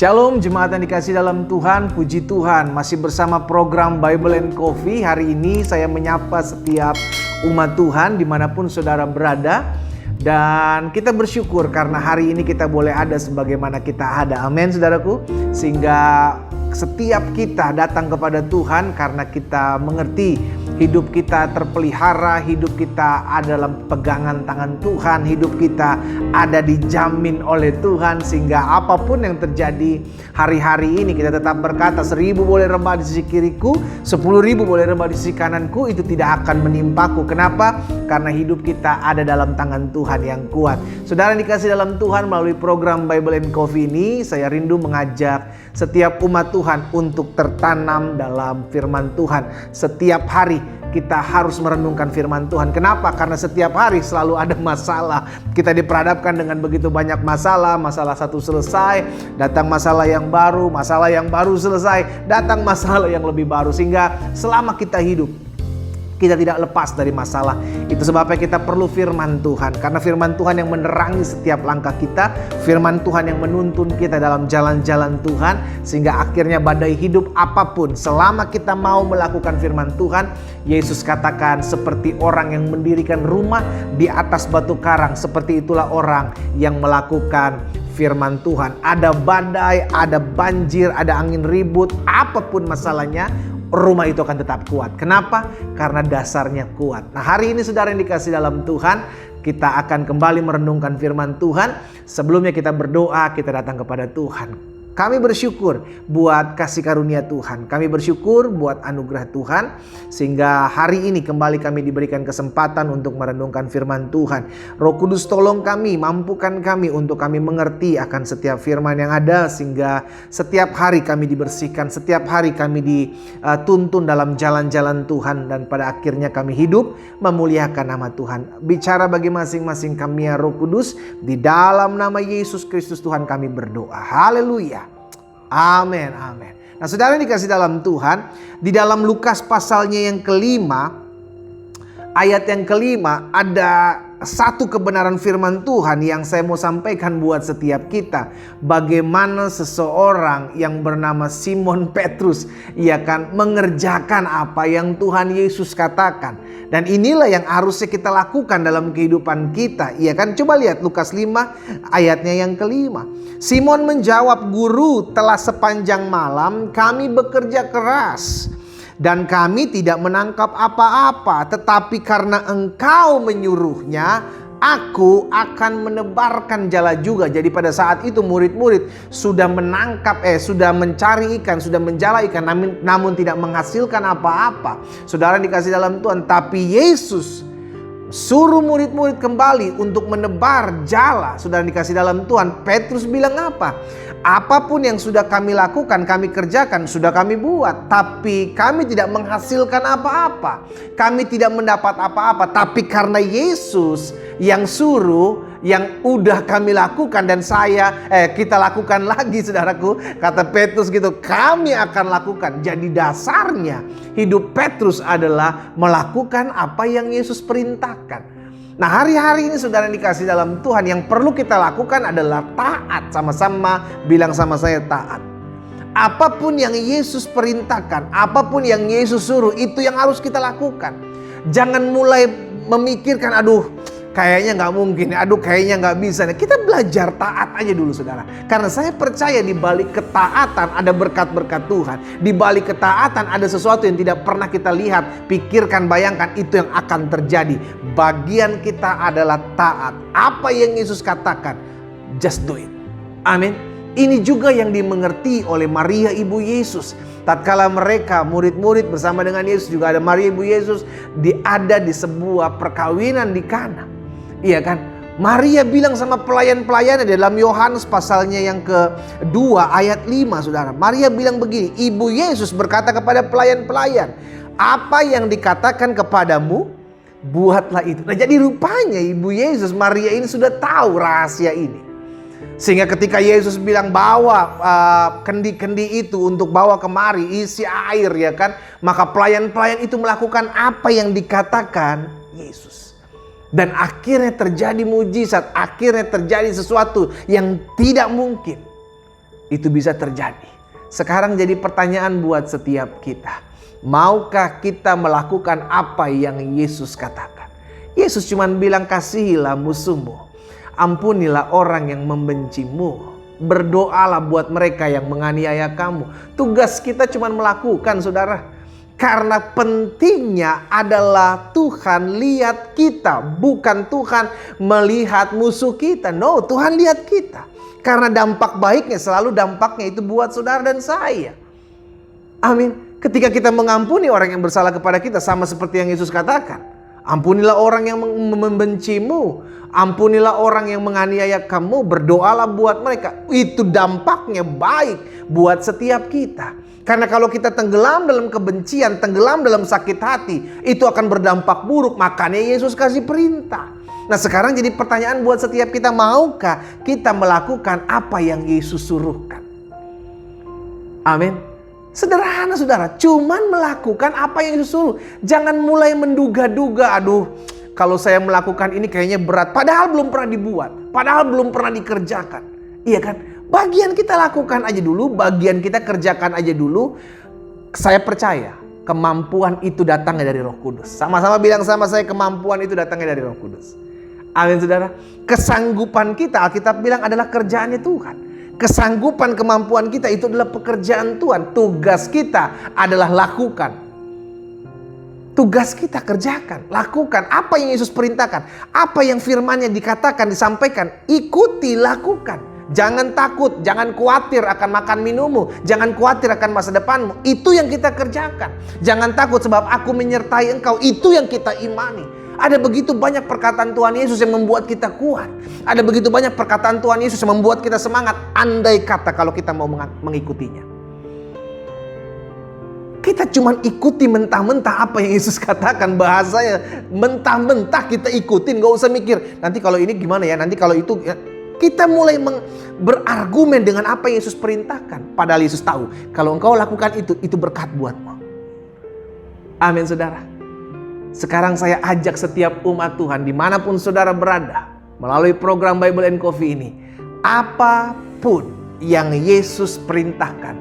Shalom jemaat yang dikasih dalam Tuhan, puji Tuhan. Masih bersama program Bible and Coffee. Hari ini saya menyapa setiap umat Tuhan dimanapun saudara berada. Dan kita bersyukur karena hari ini kita boleh ada sebagaimana kita ada. Amin saudaraku. Sehingga setiap kita datang kepada Tuhan karena kita mengerti hidup kita terpelihara, hidup kita ada dalam pegangan tangan Tuhan, hidup kita ada dijamin oleh Tuhan. Sehingga apapun yang terjadi hari-hari ini kita tetap berkata, 1000 boleh rebah di sisi kiriku, 10.000 boleh rebah di sisi kananku, itu tidak akan menimpaku. Kenapa? Karena hidup kita ada dalam tangan Tuhan yang kuat. Saudara yang dikasih dalam Tuhan, melalui program Bible and Coffee ini saya rindu mengajak setiap umat Tuhan untuk tertanam dalam firman Tuhan. Setiap hari kita harus merenungkan firman Tuhan. Kenapa? Karena setiap hari selalu ada masalah. Kita diperhadapkan dengan begitu banyak masalah. Masalah satu selesai, datang masalah yang baru selesai, datang masalah yang lebih baru. Sehingga selama kita hidup, kita tidak lepas dari masalah. Itu sebabnya kita perlu firman Tuhan. Karena firman Tuhan yang menerangi setiap langkah kita. Firman Tuhan yang menuntun kita dalam jalan-jalan Tuhan. Sehingga akhirnya badai hidup apapun, selama kita mau melakukan firman Tuhan, Yesus katakan seperti orang yang mendirikan rumah di atas batu karang. Seperti itulah orang yang melakukan firman Tuhan. Ada badai, ada banjir, ada angin ribut, apapun masalahnya, rumah itu akan tetap kuat. Kenapa? Karena dasarnya kuat. Nah, hari ini saudara yang dikasih dalam Tuhan, kita akan kembali merenungkan firman Tuhan. Sebelumnya kita berdoa, kita datang kepada Tuhan. Kami bersyukur buat kasih karunia Tuhan. Kami bersyukur buat anugerah Tuhan. Sehingga hari ini kembali kami diberikan kesempatan untuk merenungkan firman Tuhan. Roh Kudus tolong kami, mampukan kami untuk kami mengerti akan setiap firman yang ada. Sehingga setiap hari kami dibersihkan, setiap hari kami dituntun dalam jalan-jalan Tuhan. Dan pada akhirnya kami hidup memuliakan nama Tuhan. Bicara bagi masing-masing kami ya Roh Kudus. Di dalam nama Yesus Kristus Tuhan kami berdoa. Haleluya. Amin, amin. Nah, saudara yang dikasih dalam Tuhan, di dalam Lukas pasalnya yang kelima, ayat yang kelima, ada satu kebenaran firman Tuhan yang saya mau sampaikan buat setiap kita. Bagaimana seseorang yang bernama Simon Petrus, ia kan mengerjakan apa yang Tuhan Yesus katakan. Dan inilah yang harusnya kita lakukan dalam kehidupan kita. Iya kan? Coba lihat Lukas 5 ayatnya yang kelima. Simon menjawab, "Guru, telah sepanjang malam kami bekerja keras dan kami tidak menangkap apa-apa, tetapi karena Engkau menyuruhnya, aku akan menebarkan jala juga." Jadi pada saat itu murid-murid sudah sudah mencari ikan, sudah menjala ikan, namun tidak menghasilkan apa-apa. Saudara dikasih dalam Tuhan, tapi Yesus suruh murid-murid kembali untuk menebar jala. Saudara dikasih dalam Tuhan, Petrus bilang apa? Apapun yang sudah kami lakukan, kami kerjakan, sudah kami buat. Tapi kami tidak menghasilkan apa-apa. Kami tidak mendapat apa-apa. Tapi karena Yesus yang suruh, yang udah kami lakukan dan kita lakukan lagi saudaraku. Kata Petrus gitu, kami akan lakukan. Jadi dasarnya hidup Petrus adalah melakukan apa yang Yesus perintahkan. Nah, hari-hari ini saudara yang dikasih dalam Tuhan, yang perlu kita lakukan adalah taat. Sama-sama bilang sama saya, taat. Apapun yang Yesus perintahkan, apapun yang Yesus suruh, itu yang harus kita lakukan. Jangan mulai memikirkan, aduh kayaknya gak mungkin, kayaknya gak bisa. Kita belajar taat aja dulu saudara. Karena saya percaya di balik ketaatan ada berkat-berkat Tuhan. Di balik ketaatan ada sesuatu yang tidak pernah kita lihat, pikirkan, bayangkan, itu yang akan terjadi. Bagian kita adalah taat. Apa yang Yesus katakan, just do it. Amin. Ini juga yang dimengerti oleh Maria ibu Yesus. Tatkala mereka murid-murid bersama dengan Yesus, juga ada Maria ibu Yesus, ada di sebuah perkawinan di Kana. Iya kan? Maria bilang sama pelayan-pelayannya dalam Yohanes pasalnya yang kedua ayat 5 saudara. Maria bilang begini, ibu Yesus berkata kepada pelayan-pelayan, apa yang dikatakan kepadamu, buatlah itu. Nah, jadi rupanya ibu Yesus, Maria ini sudah tahu rahasia ini. Sehingga ketika Yesus bilang bawa kendi-kendi itu untuk bawa kemari, isi air ya kan. Maka pelayan-pelayan itu melakukan apa yang dikatakan Yesus. Dan akhirnya terjadi mujizat, akhirnya terjadi sesuatu yang tidak mungkin. itu bisa terjadi. Sekarang jadi pertanyaan buat setiap kita. Maukah kita melakukan apa yang Yesus katakan? Yesus cuma bilang, kasihilah musuhmu, ampunilah orang yang membencimu, berdoalah buat mereka yang menganiaya kamu. Tugas kita cuma melakukan, saudara. Karena pentingnya adalah Tuhan lihat kita, bukan Tuhan melihat musuh kita. No, Tuhan lihat kita. Karena dampak baiknya selalu dampaknya itu buat saudara dan saya. Amin. Ketika kita mengampuni orang yang bersalah kepada kita, sama seperti yang Yesus katakan. Ampunilah orang yang membencimu, ampunilah orang yang menganiaya kamu, berdoalah buat mereka. Itu dampaknya baik buat setiap kita. Karena kalau kita tenggelam dalam kebencian, tenggelam dalam sakit hati, itu akan berdampak buruk. Makanya Yesus kasih perintah. Nah, sekarang jadi pertanyaan buat setiap kita, maukah kita melakukan apa yang Yesus suruhkan? Amin. Sederhana, saudara, cuman melakukan apa yang Yesus suruh. Jangan mulai menduga-duga, aduh, kalau saya melakukan ini kayaknya berat. Padahal belum pernah dibuat, padahal belum pernah dikerjakan. Iya kan? Bagian kita lakukan aja dulu, bagian kita kerjakan aja dulu. Saya percaya kemampuan itu datangnya dari Roh Kudus. Sama-sama bilang sama saya, kemampuan itu datangnya dari Roh Kudus. Amin, saudara. Kesanggupan kita, Alkitab bilang, adalah kerjaannya Tuhan. Kesanggupan, kemampuan kita itu adalah pekerjaan Tuhan. Tugas kita adalah lakukan. Tugas kita kerjakan, lakukan apa yang Yesus perintahkan. Apa yang firman-Nya dikatakan, disampaikan, ikuti, lakukan. Jangan takut, jangan khawatir akan makan minummu, jangan khawatir akan masa depanmu. Itu yang kita kerjakan. Jangan takut sebab aku menyertai engkau. Itu yang kita imani. Ada begitu banyak perkataan Tuhan Yesus yang membuat kita kuat. Ada begitu banyak perkataan Tuhan Yesus yang membuat kita semangat. Andai kata kalau kita mau mengikutinya. Kita cuma ikuti mentah-mentah apa yang Yesus katakan. Bahasanya mentah-mentah kita ikutin. Gak usah mikir, nanti kalau ini gimana ya, nanti kalau itu ya. Kita mulai berargumen dengan apa yang Yesus perintahkan. Padahal Yesus tahu, kalau engkau lakukan itu berkat buatmu. Amin, saudara. Sekarang saya ajak setiap umat Tuhan, dimanapun saudara berada, melalui program Bible and Coffee ini, apapun yang Yesus perintahkan,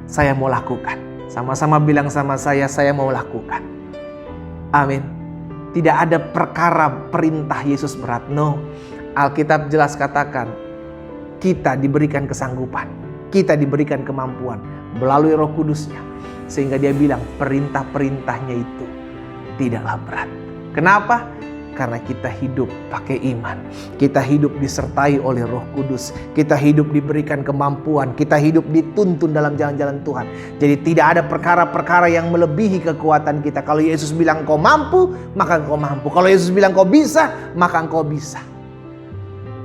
saya mau lakukan. Sama-sama bilang sama saya mau lakukan. Amin. Tidak ada perkara perintah Yesus berat. No. Alkitab jelas katakan, kita diberikan kesanggupan, kita diberikan kemampuan melalui Roh Kudus-Nya. Sehingga dia bilang perintah-perintahnya itu tidaklah berat. Kenapa? Karena kita hidup pakai iman. Kita hidup disertai oleh Roh Kudus. Kita hidup diberikan kemampuan. Kita hidup dituntun dalam jalan-jalan Tuhan. Jadi tidak ada perkara-perkara yang melebihi kekuatan kita. Kalau Yesus bilang kau mampu, maka kau mampu. Kalau Yesus bilang kau bisa, maka engkau bisa.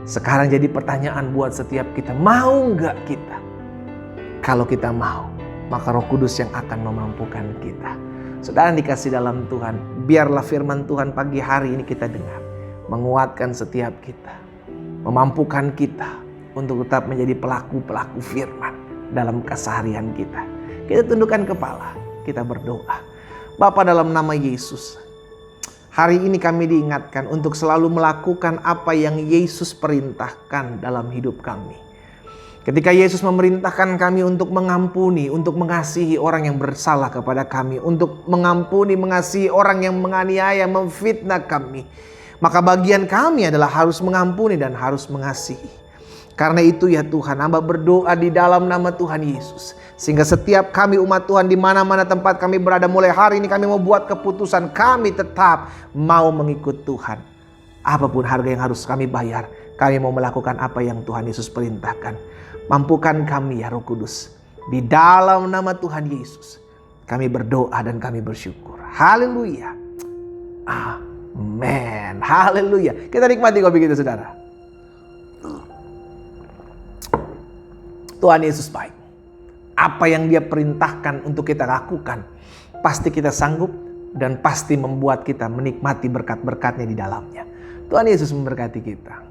Sekarang jadi pertanyaan buat setiap kita, mau nggak kita? Kalau kita mau, maka Roh Kudus yang akan memampukan kita. Saudara dikasih dalam Tuhan, biarlah firman Tuhan pagi hari ini kita dengar, menguatkan setiap kita, memampukan kita untuk tetap menjadi pelaku-pelaku firman dalam keseharian kita. Kita tundukkan kepala, kita berdoa. Bapa, dalam nama Yesus, hari ini kami diingatkan untuk selalu melakukan apa yang Yesus perintahkan dalam hidup kami. Ketika Yesus memerintahkan kami untuk mengampuni, untuk mengasihi orang yang bersalah kepada kami, untuk mengampuni, mengasihi orang yang menganiaya, memfitnah kami, maka bagian kami adalah harus mengampuni dan harus mengasihi. Karena itu ya Tuhan, hamba berdoa di dalam nama Tuhan Yesus, sehingga setiap kami umat Tuhan di mana-mana tempat kami berada, mulai hari ini kami mau buat keputusan, kami tetap mau mengikut Tuhan. Apapun harga yang harus kami bayar, kami mau melakukan apa yang Tuhan Yesus perintahkan. Mampukan kami ya Roh Kudus. Di dalam nama Tuhan Yesus, kami berdoa dan kami bersyukur. Haleluya. Amin. Haleluya. Kita nikmati kopi kita, saudara. Tuhan Yesus baik. Apa yang Dia perintahkan untuk kita lakukan, pasti kita sanggup dan pasti membuat kita menikmati berkat-berkat-Nya di dalamnya. Tuhan Yesus memberkati kita.